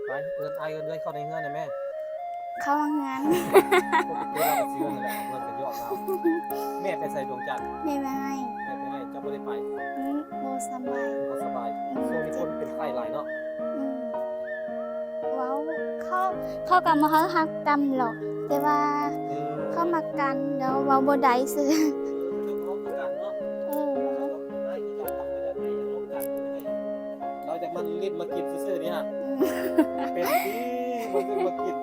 ไปเอิ้นไอเอิ้นเลยเข้าในเฮือนนะแม่ เข้ามาเฮือน ปกติเราก็สิเอิ้นนั่นแหละเอิ้นกันยอกเราแม่ไปใส่ดวงจันทร์ แม่ไม่ให้ แม่ไปให้เจ้าบ่ได้ไป โบสบาย บ่สบายช่วงนี้คนเป็นไข้หลายเนาะ อืมเว้าเข้ากับมาเขาฮักกันหรอก แต่ว่าเข้ามากันเดี๋ยวเว้าบ่ได้ซื่อ เราจะมันรีบมากินซื่อๆนี่ฮะเป็นที่มันรีบมากิน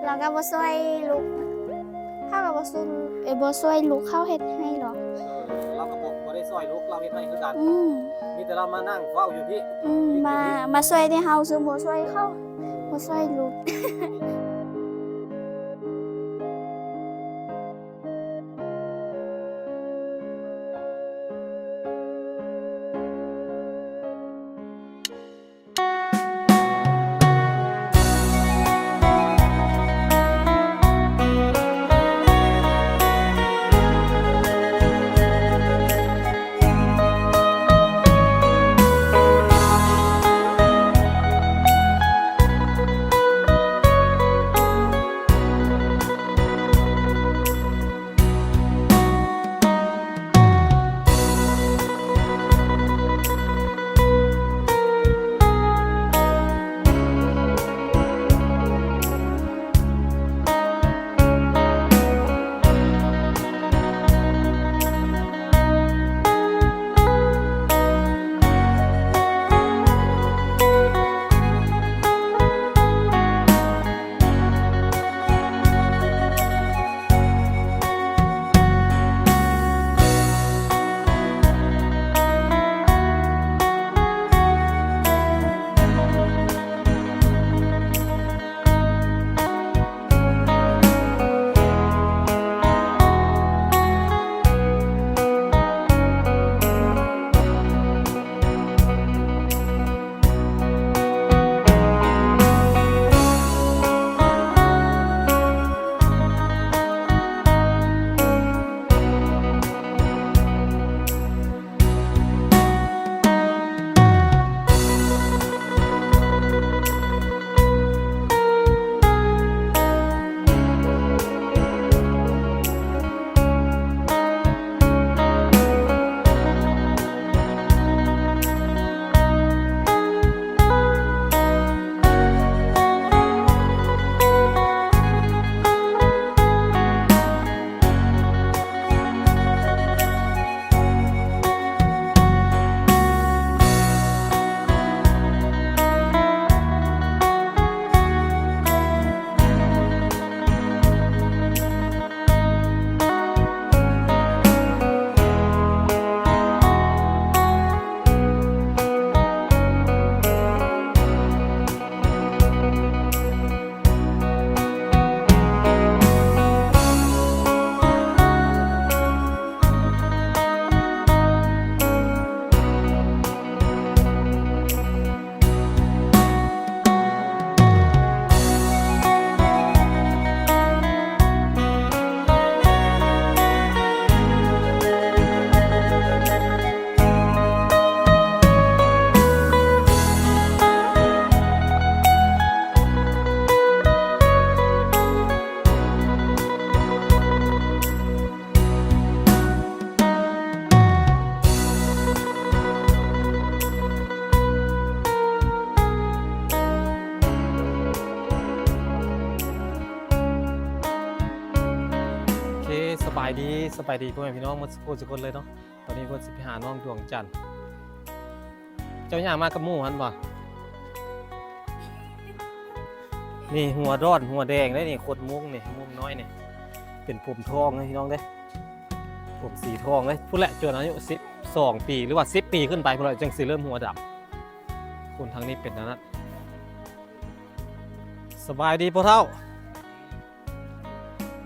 เราก็บ่ช่วยลูกเข้ากับบ่ช่วยลูกเข้าเฮ็ดให้หรอก เราก็บอกบ่ได้ซอยลูกเราเฮ็ดให้คือกัน อืม มีแต่เรามานั่งเฝ้าอยู่พี่ มาช่วยในเฮาซึ่งบ่ช่วยเข้าบ่ช่วยลูก โอเคสบายดีพ่อแม่พี่น้องหมดทุกคนเลยเนาะตอนนี้เพิ่นสิไปหาน้องดวงจันทร์เจ้าย่างมากับหมู่หั่นบ่นี่หัวร้อนหัวแดงได้นี่ขดมุ้งนี่มุ้งน้อยนี่เป็นผมทองนะพี่น้องเด้ผมสีทองเลยพุ่นแหละจนอายุ12 ปีหรือว่า10 ปีขึ้นไปพุ่นแหละจังสิเริ่มหัวดำคนทางนี้เป็นนั้นสบายดีพ่อเฒ่า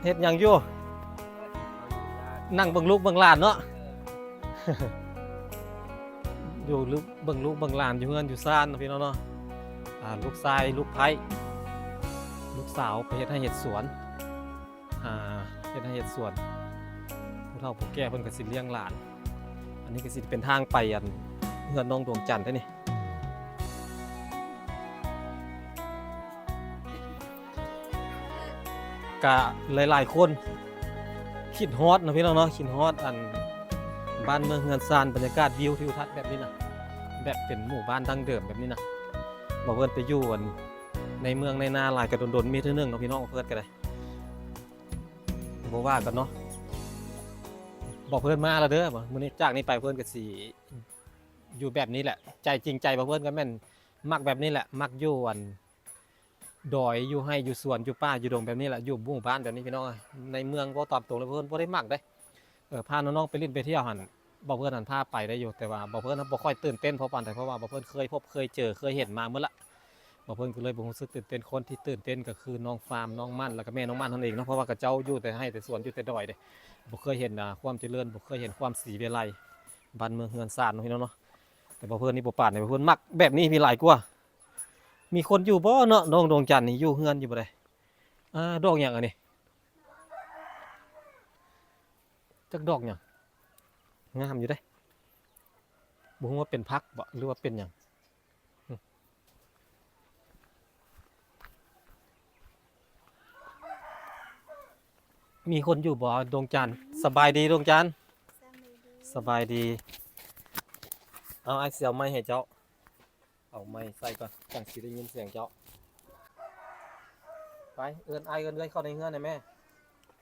เฮ็ดหยังอยู่นั่งเบิ่งลูกเบิ่งหลานเนาะ อยู่เบิ่งลูกเบิ่งหลานอยู่เฮือนอยู่ซ่านเนาะพี่น้องเนาะลูกชายลูกไผ่ลูกสาวไปเฮ็ดให้เฮ็ดสวนเฮ็ดให้เฮ็ดสวนผู้เฒ่าผู้แก่เพิ่นก็สิเลี้ยงหลาน อันนี้ก็สิเป็นทางไปเฮือนน้องดวงจันทร์เด้อนี่ กะหลายๆคนคิดฮอดนะพี่น้องเนาะคิดฮอดอันบ้านเมืองเฮือนซานบรรยากาศวิวทิวทัศน์แบบนี้นะแบบเป็นหมู่บ้านดั้งเดิมแบบนี้นะบ่เพิ่นไปอยู่อันในเมืองในนาหลายกะดนๆมีเทื่อนึงเนาะพี่น้องเพิ่นก็ได้บ่ว่ากันเนาะบ่เพิ่นมาแล้วเด้อบ่มื้อนี้จากนี้ไปเพิ่นก็สิอยู่แบบนี้แหละใจจริงใจบ่เพิ่นก็แม่นมักแบบนี้แหละมักอยู่อันดอยอยู่ให้อยู่สวนอยู่ป่าอยู่ดงแบบนี้แหละอยู่หมู่บ้านแบบนี้พี่น้องเอ้ยในเมืองบ่ตอบตรงเลยเพิ่นบ่ได้มักเด้พาน้องๆไปเล่นไปเที่ยวหั่นบ่เพิ่นหั่นพาไปได้อยู่แต่ว่าบ่เพิ่นน่ะบ่ค่อยตื่นเต้นเพราะปานใดเพราะว่าบ่เพิ่นเคยพบเคยเจอเคยเห็นมาหมดละบ่เพิ่นก็เลยบ่รู้สึกตื่นเต้นคนที่ตื่นเต้นก็คือน้องฟาร์มน้องมั่นแล้วก็แม่น้องมั่นนั่นเองเนาะเพราะว่าเขาเจ้าอยู่แต่ให้แต่สวนอยู่แต่ดอยเด้บ่เคยเห็นความเจริญบ่เคยเห็นความสีวิไลบ้านเมืองเฮือนซ่านเนาะพี่น้องเนาะแต่บ่เพิ่นนี่บ่ปานนี่บ่เพิ่นมักแบบนี้มีหลายกว่ามีคนอยู่บ่เนาะน้องดวงจันทร์นี่อยู่เฮือนอยู่บ่ได้ดอกหยังอันนี้จักดอกหยังงามอยู่เด้บ่ฮู้ว่าเป็นผักบ่หรือว่าเป็นหยังมีคนอยู่บ่ดวงจันทร์สบายดีดวงจันทร์สบายดีเอาไอ้เสียวไม้ให้เจ้าเอาไม้ใส่ก่อนจังสิได้ยินเสียงเจ้าไปเอิ้นอ้ายเอิ้นเอ้ยเข้าในเฮือนได้แม่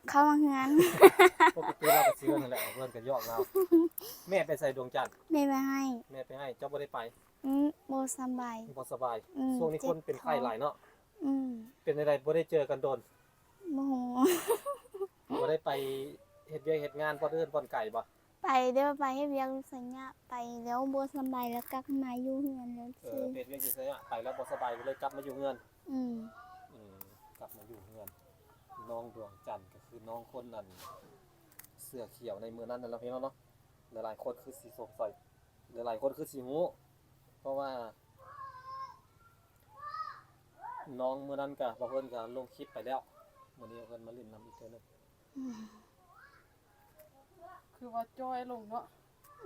เข้ามาเฮือน ปกติเราก็ซื้อนั่นแหละเอาเพื่อนกันยอกเราแม่ไปใส่ดวงจันทร์ แม่ไปให้ แม่ไปให้เจ้าบ่ได้ไป บ่สำบาย บ่สบาย เจ็บ ช่วงนี้คนเป็นไข้หลายเนาะ อืม เป็นอะไรบ่ได้เจอกันโดน บ่ฮู้ บ่ได้ไปเฮ็ดเวียกเฮ็ดงานบ่เดินบ่อนไก่บ่ ไปเด้อไปเฮ็ดเวียกลูกสัญญาไปแล้วบ่สำบายแล้วกลับมาอยู่เฮือนแล้ว เอ สิ อเฮ็ดเวียกอยู่ไสอะไปแล้วบ่สบายก็เลยกลับมาอยู่เฮือน อืม กลับมาอยู่เฮือนน้องดวงจันทร์ก็คือน้องคนนั้นเสื้อเขียวในมือนั้นนั่นแหละพี่น้องเนาะหลายๆคนคือสิสงสัยหลายๆคนคือสิฮู้เพราะว่าน้องมื้อนั้นก็บ่เพิ่นก็ลงคลิปไปแล้วมื้อนี้เพิ่นมาเล่นน้ำอีกเทื่อนึง คือว่าจ้อยลงเนาะ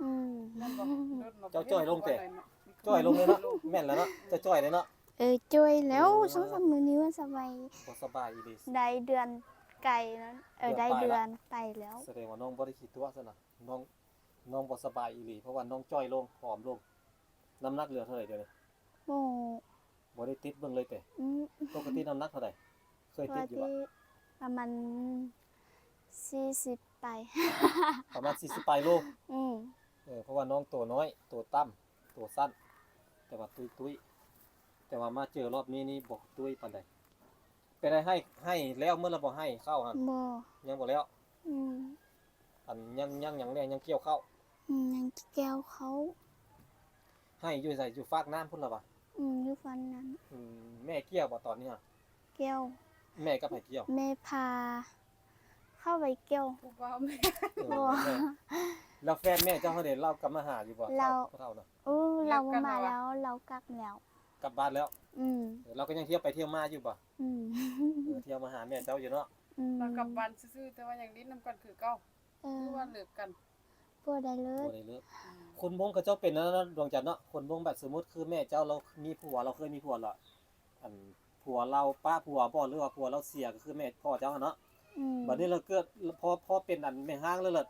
อืม นั่นบ่เดินมา เจ้าจ้อยลงเตะ จ้อยลงเลยเนาะแม่นแล้วเนาะจะจ้อยเลยเนาะ ช่วยแล้ว2-3มื้อนี้ว่าสบาย บ่สบายอีหลี ได้เดือนไก่นั้นได้เดือนไปแล้ว แสดงว่าน้องบ่ได้คิดตัวซะนะน้องบ่สบายอีหลีเพราะว่าน้องจ้อยลงผอมลงน้ำหนักเหลือเท่าไหร่เดี๋ยวนี้ โอ้ บ่ได้ติดเบิ่งเลยเตะ อืม ปกติน้ำหนักเท่าไหร่เคยติ ว่า ดอยู่ ที่ บ่ ประมาณ40ไป ประมาณ40ปลายโล อืม เพราะว่าน้องตัวน้อยตัวต่ำตัวสั้นแต่ว่าตุ้ยๆแต่ว่ามาเจอรอบนี้นี่บ่ตุ้ยปานใดไปได้ให้แล้วเมื่อเราบ่ให้เข้าหั่น บ่ ยังบ่แล้ว อืม อันยังหยังแน่ยังเกี่ยวเข้า ยังแก้วเขา ให้อยู่ใส่อยู่ฟากน้ำพุ่นล่ะบ่ อยู่ฟันนั้น แม่เกี่ยวบ่ตอนนี้ฮะ แก้ว แม่กับไผเกี่ยว แม่พา เข้าไปแก้ว ผู้บ่าวแม่ แม่แล้วแฟนแม่เจ้าเขาเด้เล่ากลับมาหาอยู่บ่ เรา เท่าน่ะ เรามาแล้วเรากลับแล้ว กลับบ้านแล้ว อืม เราก็ยังเที่ยวไปเที่ยวมาอยู่บ่ อืม เที่ยวมาหาแม่เจ้าอยู่เนาะ เรากลับบ้านซื่อๆแต่ว่าอย่างนี้นำกันคือเก่า เออ คือว่าเลิกกัน บ่ได้เล บ่ ย ได้เลิกคนวงกับเจ้าเป็นนั่นนะดวงจันทร์เนาะคนวงแบบสมมุติคือแม่เจ้าเรามีผัวเราเคยมีผัวแล้วอันผัวเราป้าผัวบ่หรือว่าผัวเราเสียก็คือแม่พ่อเจ้าหั่นเนาะ บัดนี้เราเกิดพอเป็นอันแม่ห้างแล้วล่ะ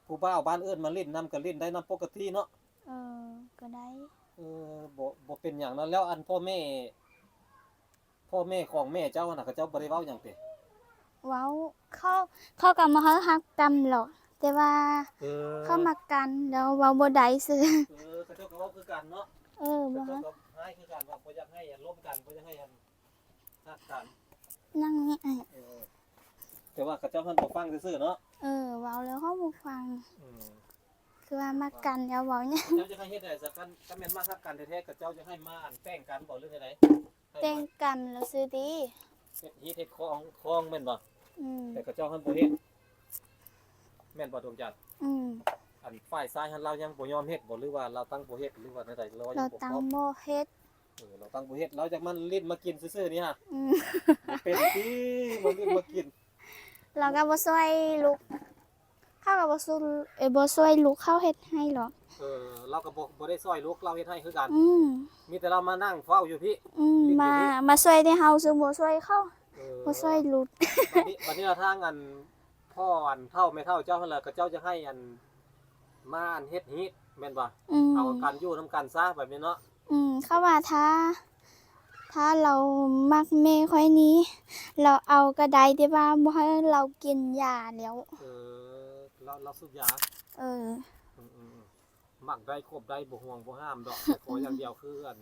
ผู้บ่าวบ้านเอิ้นมาเล่นนํก็เล่นได้นํปกติเนาะ เออก็ได้ บ่เป็นหยังเนาะแล้วอันพ่อแม่ของแม่เจ้าน่ะเขาเจ้าบ่ได้เว้าหยังเตะ เว้าเขาก็มาฮักกันหรอกแต่ว่า เออ เขามากันแล้วเว้าบ่ได้ซื่อ เขาเจ้าก็เว้าคือกันเนาะ บ่ เขา ฮั เจ้าก ก็ให้คือกันว่าบ่อยากให้ร่วมกันบ่อยากให้ฮักกัน นั่งนี่ไอ้ แต่ว่าเขาเจ้าเพิ่นบ่ฟังซื่อๆเนาะ เว้าแล้วเขาบ่ฟัง อืม คือว่ามากันแล้วเว้าเนี่ย เจ้าจะให้เฮ็ดได้สักกันถ้าแม่นมาฮักกันแท้ๆก็เจ้าจะให้มาอันแต่งกันบ่หรือได แต่งกันแล้วซื้อดี เฮ็ดของแม่นบ่ อืม แต่เขาเจ้าเพิ่นบ่เฮ็ดแม่นบ่ดวงจันทร์ อืม อันฝ่ายซ้ายหันเรายังบ่ยอมเฮ็ดบ่หรือว่าเราตั้งบ่เฮ็ดหรือว่าใดๆเรายั เรา งบ่ ตัง พร้อม บ่เฮ็ด เราตั้งบ่เฮ็ดเราจากมันลิ้นมากินซื่อๆนี่ฮะ อืม บ่เป็นติมันลิ้นมากิน เราก็บ่ช่วยลูกเขาก็บ่ช่วยลูกเขาเฮ็ดให้หรอก เราก็บ่ได้ซอยลูกเราเฮ็ดให้คือกัน อืม มีแต่เรามานั่งเฝ้าอยู่พี่ มาช่วยได้เฮาซึ่งบ่ช่วยเขา เออ บ่ซอยหลุด บัดนี้เราทางอันพ่ออันเฒ่าแม่เฒ่าเจ้าหั่นล่ะก็เจ้าจะให้อันมาอันเฮ็ดฮีตแม่นบ่ เอากันอยู่นำกันซะแบบนี้เนาะ เขาว่าถ้าเรามักแม่ค่อยนี้ เราเอาก็ได้แต่ว่าบ่ให้เรากินยาแล้ว เราสูบยา เออ มักได้ครบได้บ่ห่วงบ่ห้ามดอกแต่ขออย่างเดียวคืออัน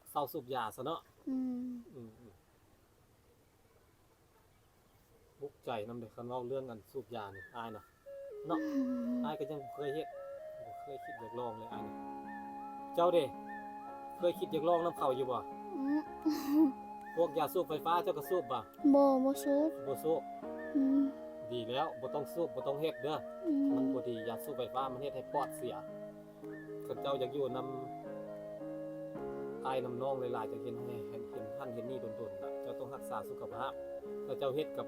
เซาสูบยาซะเนาะ อืม บุกใจนำเด้คันเว้าเรื่องกันสูบยานี่อายน่ะเนาะอายก็ยังบ่เคยเฮ็ดบ่เคยคิดอยากลองเลยอายน่ะเจ้าเด้เคยคิดอยากลองนํเขาอยู่บ่ อืม พวกยาสูบไฟฟ้าเจ้าก็สูบบ่ บ่สูบ บ่สูบ อืม ดีแล้วบ่ต้องสูบบ่ต้องเฮ็ดเด้อ มันบ่ดียาสูบไฟฟ้ามันเฮ็ดให้ปอดเสียคันเจ้าอยากอยู่นำอายนำน้องหลายๆจะเห็นท่านเห็นนี่ดนๆน่ะเจ้าต้องรักษาสุขภาพถ้าเจ้าเฮ็ดกับ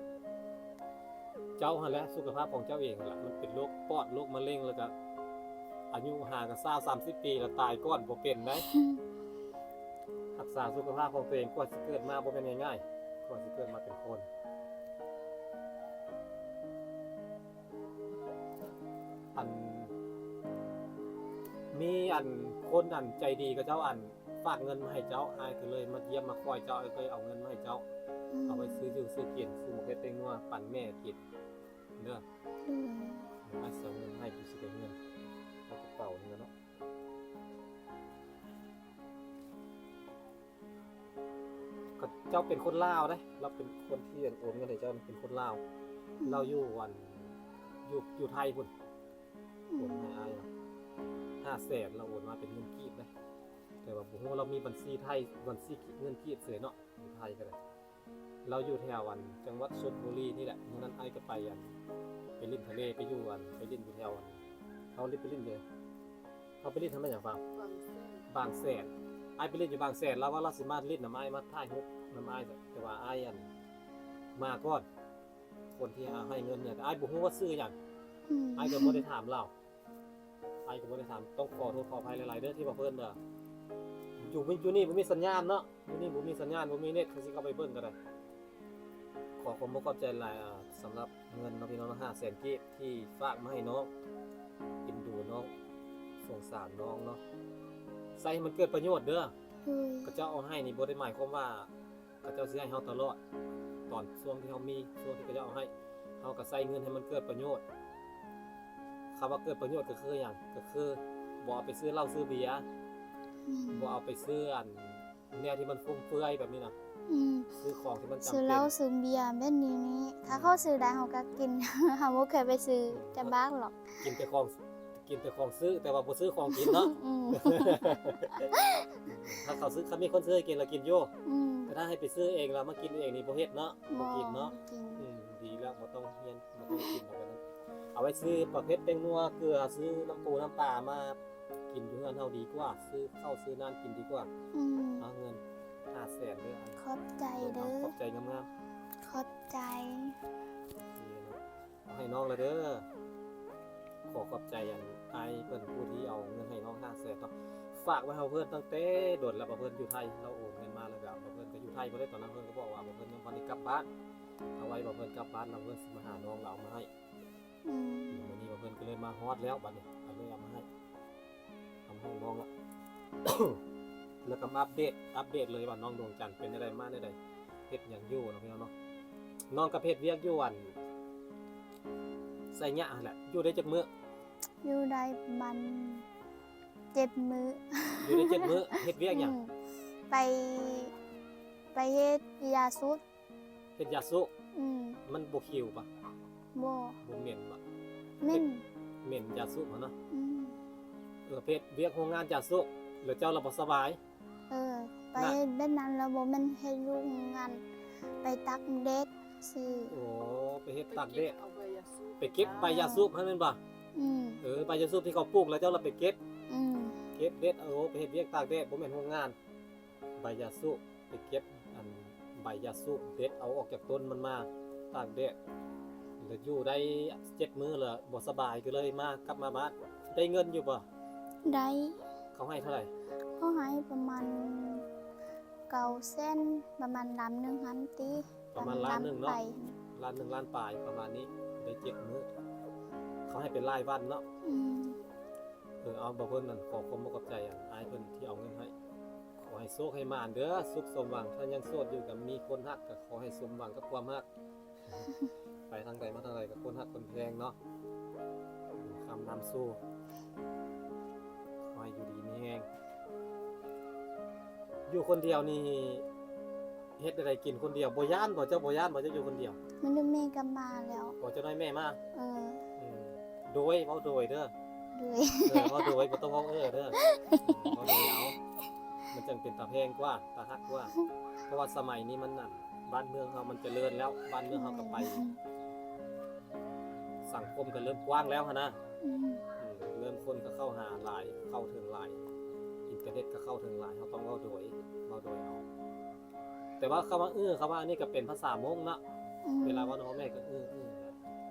เจ้าหั่นแหละสุขภาพของเจ้าเองนั่นแหละมันเป็นโรคปอดโรคมะเร็งแล้วก็อายุห่างกัน20-30 ปีแล้วตายก่อนบ่เป็นได้รักษาสุขภาพของตัวเองกว่าสิเกิดมาบ่แม่นง่ายๆกว่าสิเกิดมาเป็นคนอันมีอันคนอันใจดีกับเจ้าอันฝากเงินมาให้เจ้าอายก็เลยมาเยี่ยมมาคอยเจ้าเคยเอาเงินมาให้เจ้าเอาไปซื้ออยู่ซื้อกินซื้อหมกเฮ็ดเต็งนัวปั่นแม่กินเด้ออายสิเอาเงินให้อยู่สิได้เงินเอากระเป๋านี่เนาะก็เจ้าเป็นคนลาวเด้เราเป็นคนที่โอนเงินให้เจ้าเป็นคนลาวเราอยู่วันอยู่ไทยพุ่นโอนให้อาย500,000เราโอนมาเป็นเงินกีบนะแต่ว่าบ่ฮู้เรามีบัญชีไทยบัญชีเงินกีบเสยเนาะอยู่ไทยก็ได้เราอยู่แถวจังหวัดชลบุรีนี่แหละมื้อนั้นไอ้ก็ไปไปเล่นทะเลไปอยู่ไปเล่นอยู่แถวเขาเล่นไปเล่นเลยเขาไปเล่นทำไมอย่างบางแสนไอ้ไปเล่นอยู่บางแสนแล้วว่าเราสิมาเล่นน้ำไอ้มาถ่ายรูปน้ำไอ้แต่ว่าไอ้มาก่อนคนที่ให้เงินเนี่ยไอ้บ่ฮู้ว่าซื้อหยังไอ้ก็บ่ได้ถามเราไอ้ก็บ่ได้ถามต้องขอโทษขออภัยหลายๆเด้อที่ว่าเพิ่นอยู่นี่บ่มีสัญญาณเนาะอยู่นี่บ่มีสัญญาณบ่มีเน็ตคือสิเข้าไปเบิ่งก็ได้ขอความบ่ขอบใจหลายสำหรับเงินเนาะพี่น้อง500,000กีบที่ฝากมาให้น้องเอ็นดูน้องสงสารน้องเนาะใส่ให้มันเกิดประโยชน์เด้อก็เจ้าเอาให้นี่บ่ได้หมายความว่าเขาเจ้าสิให้เฮาตลอดตอนช่วงที่เฮามีช่วงที่เขาเจ้าเอาให้เฮาก็ใส่เงินให้มันเกิดประโยชน์คำว่าเกิดประโยชน์ก็คือหยังก็คือบ่เอาไปซื้อเหล้าซื้อเบียร์บ่เอาไปซื้อแนวที่มันฟุ่มเฟือยแบบนี้นะซื้อของที่มันจำเป็นซื้อเหล้าซื้อเบียร์แบบนี้ถ้าเขาซื้อได้เขาก็กิน เขาบ่เคยไปซื้อจะบ้าหรอก กินแต่ของซื้อแต่ว่าบ่ซื้อของกินเนาะ ถ้าเขาซื้อเขามีคนซื้อให้กินแล้วกินอยู่แต่ถ้าให้ไปซื้อเองแล้วมากินเองนี่บ่เฮ็ดเนาะบ่กินเนาะดีแล้วบ่ต้องเฮียนบ่ต้องกินแบบนั้นเอาไว้ซื้อประเภทแตงนัวเกลือซื้อน้ำปูน้ำปลามากินอยู่เฮือนเฮาดีกว่าซื้อข้าวซื้อน้ำกินดีกว่าเอาเงิน500,000เด้อ ขอบใจเด้อ ขอบใจงาม ขอบใจ ๆเอาให้น้องเลยเด้อขอขอบใจไอ้เพิ่นผู้ที่เอาเงินให้น้อง500,000เนาะฝากไว้เฮาเพิ่นตั้งแต่โดนแล้วบ่เพิ่นอยู่ไทยเราโอนเงินมาแล้วก็บ่เพิ่นก็อยู่ไทยบ่ได้ตอนนั้นเพิ่นก็บอกว่าบ่เพิ่นยังบ่ได้กลับบ้านเอาไว้บ่เพิ่นกลับบ้านแล้วเพิ่นสิมาหาน้องเราเอามาให้วันนี้บ่เพิ่นก็เลยมาฮอดแล้วบัดนี้เอาเลยเอามาให้น้องละ แล้วก็มาอัปเดตเลยว่าน้องดวงจันทร์เป็นอะไรมาได้เฮ็ดหยังอยู่เนาะพี่น้องเนาะน้องก็เฮ็ดเวียกอยู่ใส่หญ้าแหละอยู่ได้จักมื้อ อยู่ได้ประมาณ7 มื้อ อยู่ได้7มื้อเฮ็ดเวียกหยัง ไปเฮ็ดยาสูบ เฮ็ดยาสูบมันบ่คิวปะ บ่ บ่เหม็นปะ แม่น เหม็นยาสูบเนาะเพชรเวียกโรงงานยาสูบแล้วเจ้าเราบ่สบาย ไปเด้านนั้นแล้วบ่แม่นเฮ็ดโรงงานไปตักเด็ดซื้อ โอ้ไปเฮ็ดตักเด้ เอาใบยาสูบ ไปเก็บใบยาสูบให้แม่นบ่ใบยาสูบที่เขาปลูกแล้วเจ้าเราไปเก็บเด็ดไปเฮ็ดเวียกตากแดดบ่แม่นโรงงานใบยาสูบไปเก็บใบยาสูบเด็ดเอาออกจากต้นมันมาตากแดดแล้วอยู่ได้7มื้อแล้วบ่สบายก็เลยมากลับมาบ้านได้เงินอยู่บ่ ได้ เขาให้เท่าไหร่ เขาให้ประมาณ เก่าเส้นประมาณล้านหนึงหันติ ประมาณล้านหนึ่งเนาะ ไป ล้านหนึ่งล้านปลายประมาณนี้ได้7 มื้อเขาให้เป็นรายวันเนาะ อืม เอาบ่เพิ่นนั่นขอความบ่กับใจอายเพิ่นที่เอาเงินให้ขอให้โชคให้มานเด้อสุขสมหวังถ้ายังโสดอยู่ก็มีคนฮักก็ขอให้สมหวังกับความฮัก ไปทางใดมาทางใดก็คนฮักคนแพงเนาะคำนำสู้ขอให้อยู่ดีมีแฮงอยู่คนเดียวนี่เฮ็ดอะไรกินคนเดียวบ่ย้านบ่เจ้าบ่ย้านบ่เจ้าอยู่คนเดียว มันดูแม่ก็มาแล้ว บ่เจ้าน้อยแม่มา เออ อืมโดยเว้าโดยเด้อ ด้วย เว้าโดยบ่ต้องเว้าเด้อเว้าโดยเอามันจังเป็นตาแพงกว่าตาฮักกว่าเพราะว่าสมัยนี้มันนั่นบ้านเมืองเฮามันเจริญแล้วบ้านเมืองเฮาก็ไป สังคมก็เริ่มกว้างแล้วหั่นนะ อืม เริ่มคนก็เข้าหาหลายเข้าถึงหลายอินเทอร์เน็ตก็เข้าถึงหลายเขาต้องเว้าโดยเอาแต่ว่าคำว่าคำว่าอันนี้ก็เป็นภาษามงเนาะ อืม เวลาเว้าน้ำแม่ก็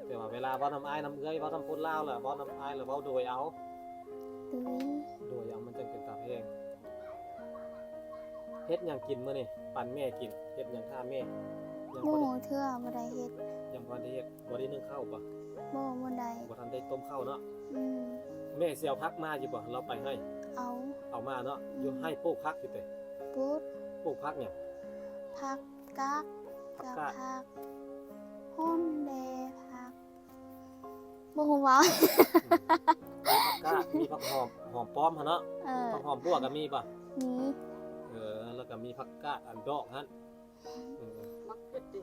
แต่ว่าเวลาเว้าน้ำอ้ายน้ำเอ้ยเว้าน้ำคนลาวล่ะเว้าน้ำอ้ายแล้วเว้าโดยเอา ด้วย มันจังเป็นตาเพลงเฮ็ดหยังกินมื้อนี่ปั่นแม่กินเฮ็ดหยังท่าแม่ยัง โม บ่ โห ได้ เทื่อบ่ได้เฮ็ด ยังบ่ได้เฮ็ดบ่ได้นึ่งข้าวบ่ บ่ได้ บ่ทันได้ต้มข้าวเนาะ อืม แม่สิเอาผักมาอยู่บ่เราไปให้ เอา มาเนาะอยู่ให้ปลูกผักอยู่แต่ ปุ๊ด ปลูกผักเนี่ย ผักกัก ผัก กับ กาด ผักฮ้อนแดผักบ่ฮู้ว่า มีผักหอมป้อมหั่นเนาะ เออ ผักหอมบัวก็มีป่ะ นี้ แล้วก็มีผักกาดอันดอกหั่น มักเผ็ดดิ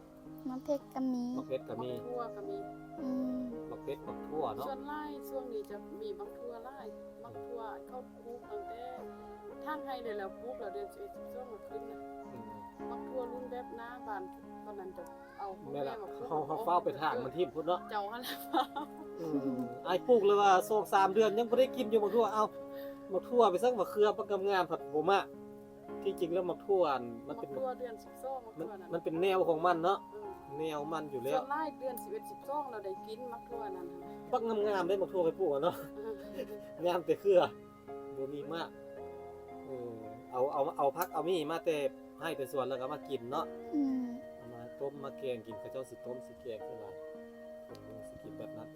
มะเพ็กก็มี ผักเพชรก็ มั มี กทั่วก็มี อืม ผักเพชรผักทั่วเนาะ ส่วนไล่ช่วงนี้จะมีมักทั่วไล่มักทั่วเข้าปลูกตั้งแต่ทางให้ได้แล้วปลูกแล้วเดือน11 12มาขึ้นนะ มักทั่วรุ่นแบบหน้าบ้านตอนนั้นจะเอาพวก แม่ละ มาปลูก เขาเฝ้าไปทางมันทิ่มพุ่นเนาะ เจ้าหั่นแหละเฝ้า ไอ้ปลูกเลยว่า2-3 เดือนยังบ่ได้กินอยู่บักทั่วเอาบักทั่วไปซักบักเขือบักงามๆผัดบ่มาที่จริงแล้วบักทั่วมัน มั เป็น กทั่วเดือน12มัก มัน ทั่วนั้น มันเป็นแนวของมันเนาะ เออ แนวมันอยู่แล้ ส่ ว วนไล่เดือน11 12เราได้กินมักทั่วนั้นน่ะ บักงามๆได้บักทั่วไปปลูกอะเนาะ งามแต่เครือบ่มีมากเอาพักเอามีมาแต่ให้แต่สวนแล้วก็มากินเนาะ อืม เอามาต้มมาแกงกินเขาเจ้าสิต้มสิแกงขึ้นมาผมสิกินแบบนั้น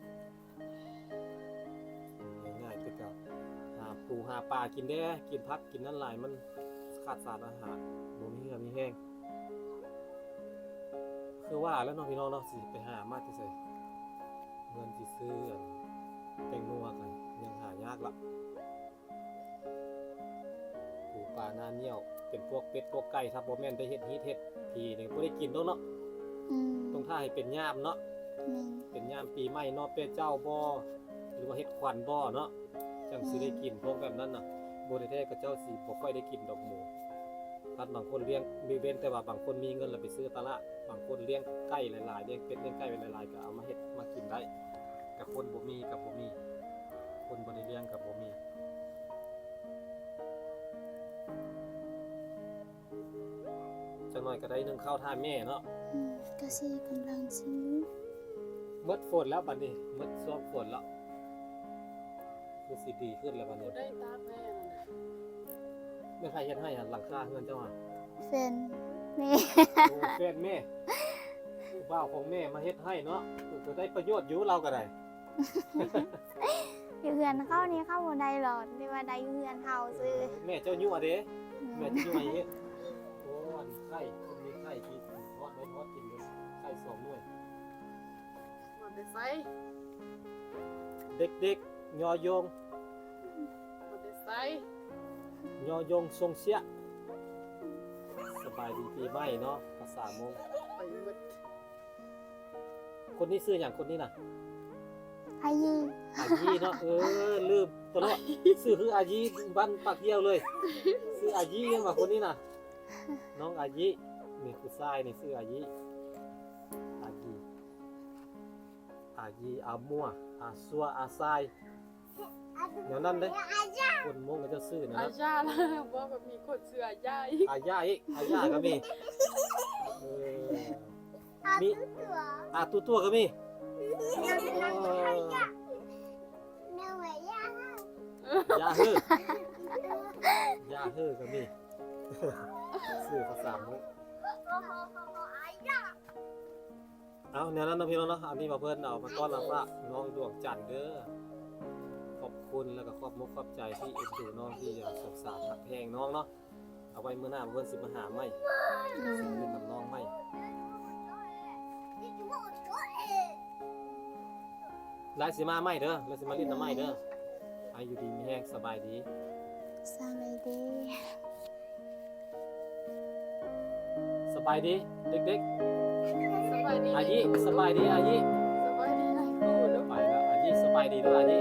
ง่ายๆคือก็หาปูหาปลากินเด้กินพักกินนั่นหลายมันขาดสารอาหารบ่มีเหือมีแห้งคือว่าแล้วเน้องพี่น้องเนาะสิไปหามาที่ไสเงินสิซื้ออันแตงโมกันยังหายากละ ปูปลาหน้าเหนี่ยวเป็นพวกเป็ดพวกไก่ถ้าบ่แม่นได้เฮ็ดฮีทเฮ็ดพีนี่บ่ได้กินดอกเนาะ อืม ต้องท่าให้เป็นยามเนาะ แม่น เป็นยามปีใหม่เนาะเป็ดเจ้าบ่หรือว่าเฮ็ดควันบ่เนาะจังสิได้กินพวกแบบนั้นน่ะบ่ได้แท้ก็เจ้าสิบ่ค่อยได้กินดอกหมูถ้าบางคนเลี้ยงมีเว้นแต่ว่าบางคนมีเงินแล้วไปซื้อตลาดบางคนเลี้ยงไก่หลายๆเลี้ยงเป็ดเลี้ยงไก่ไว้หลายๆก็เอามาเฮ็ดมากินได้กับคนบ่มีกับบ่มีคนบ่ได้เลี้ยงกับบ่มี จังหน่อยก็ได้นึ่งข้าวท่าแม่เนาะ อืมก็สิกำลังซื้อ หมดฝนแล้วบัดนี้หมดช่วงฝนแล้วคือสิดีขึ้นแล้วบัดนี้ บ่ได้ตากแม่นั่นน่ะ ไม่ใครเฮ็ดให้หันหลังคาเฮือนเจ้าอ่ะ แฟนแม่ โอ้แฟนแม่ผู้บ่าวของแม่มาเฮ็ดให้เนาะก็ได้ประโยชน์อยู่เราก็ได้ อยู่เฮือนเข้านี่เข้าบ่ได้หรอกที่ว่าได้อยู่เฮือนเฮาซื้อ แม่เจ้ายั่วเด้ อืม แม่เจ้ายั่วอย่างนี้โอ้อันไข่คนมีไข่กินทอดไม่ทอดกินเลยไข่2หน่วย บ่ได้ใส่ เด็กๆยอยง บ่ได้ใส่ ยอยงทรงเสียสบายดีปีใหม่เนาะภาษามง ไปหมด คนนี้ซื้ออย่างคนนี้น่ะ อายี อายีเนาะลืมตลอดซื้อคืออายีบ้านปากเที่ยวเลยซื้ออายียังว่าคนนี้น่ะน้องอายีนี่คือทรายนี่ซื้ออายีอามัวอาซัวอาทรายเดี๋ยวนั้นเด้คนมงก็จะซื้อนะ อา นะ ญาแล้วบ่แบบมีคนเสื้ออาญาอีก อาญาอีกอาญาก็มีมีอาตัวก็มียาฮื้อก็มี สื่อภาษามุกเอาแนวนั้นนะพี่น้องเนาะอันนี้มาเพิ่นเอามาต้อนรับว่าน้องดวงจันทร์เด้อขอบคุณแล้วก็ขอบมุกขอบใจที่เอ็นดูน้องที่สงสารหักแพงน้องเนาะเอาไว้มื้อหน้าเพิ่นสิมาหาใหม่สิมาเล่นกับน้องใหม่หลายสิมาใหม่เด้อแล้วสิมาเล่นน้ำใหม่เด้ออายุดีมีแฮงสบายดี สบายดี สบายดีเด็ก สบายดี ๆอายิสบายดีอายิ สบายดีนะครูลูก ไปแล้วอายิสบายดีแล้วอายิ